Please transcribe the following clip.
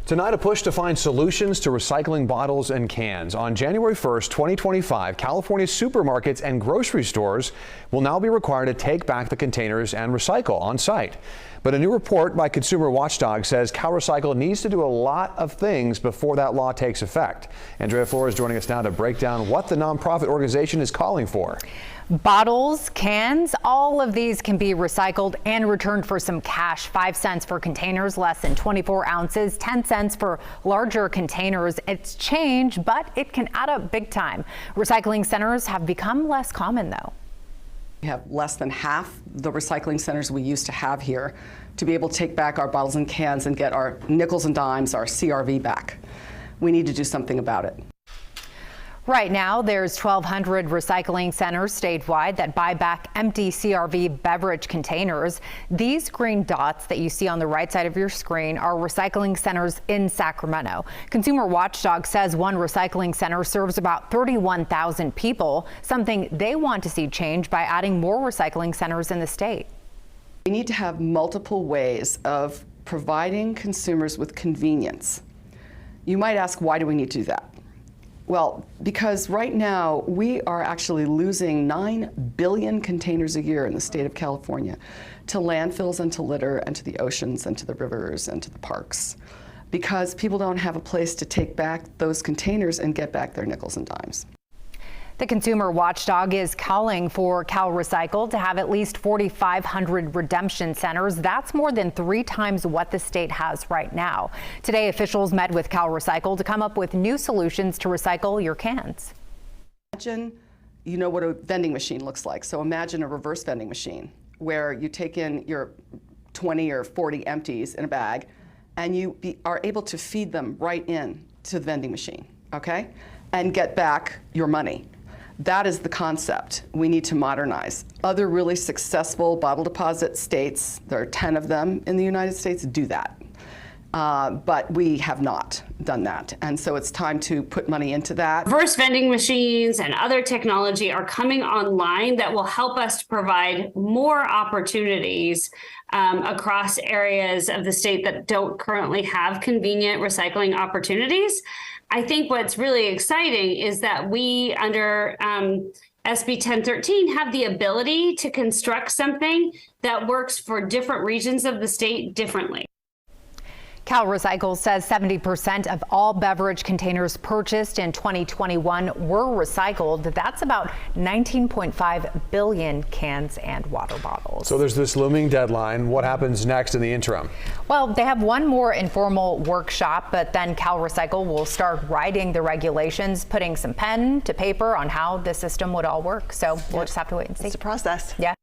Tonight, a push to find solutions to recycling bottles and cans. On January 1st, 2025, California supermarkets and grocery stores will now be required to take back the containers and recycle on site. But a new report by Consumer Watchdog says CalRecycle needs to do a lot of things before that law takes effect. Andrea Flores joining us now to break down what the nonprofit organization is calling for. Bottles, cans, all of these can be recycled and returned for some cash. 5 cents for containers less than 24 ounces, 10 cents for larger containers. It's change, but it can add up big time. Recycling centers have become less common, though. We have less than half the recycling centers we used to have here to be able to take back our bottles and cans and get our nickels and dimes, our CRV back. We need to do something about it. Right now, there's 1,200 recycling centers statewide that buy back empty CRV beverage containers. These green dots that you see on the right side of your screen are recycling centers in Sacramento. Consumer Watchdog says one recycling center serves about 31,000 people, something they want to see change by adding more recycling centers in the state. We need to have multiple ways of providing consumers with convenience. You might ask, why do we need to do that? Well, because right now we are actually losing 9 billion containers a year in the state of California to landfills and to litter and to the oceans and to the rivers and to the parks because people don't have a place to take back those containers and get back their nickels and dimes. The Consumer Watchdog is calling for CalRecycle to have at least 4,500 redemption centers. That's more than 3 times what the state has right now. Today, officials met with CalRecycle to come up with new solutions to recycle your cans. Imagine, you know what a vending machine looks like. So imagine a reverse vending machine where you take in your 20 or 40 empties in a bag and you are able to feed them right in to the vending machine, okay? And get back your money. That is the concept we need to modernize. Other really successful bottle deposit states, there are 10 of them in the United States, do that. But we have not done that. And so it's time to put money into that. Reverse vending machines and other technology are coming online that will help us to provide more opportunities across areas of the state that don't currently have convenient recycling opportunities. I think what's really exciting is that we, under SB 1013, have the ability to construct something that works for different regions of the state differently. CalRecycle says 70% of all beverage containers purchased in 2021 were recycled. That's about 19.5 billion cans and water bottles. So there's this looming deadline. What happens next in the interim? Well, they have one more informal workshop, but then CalRecycle will start writing the regulations, putting some pen to paper on how the system would all work. So we'll just have to wait and see. It's a process. Yeah.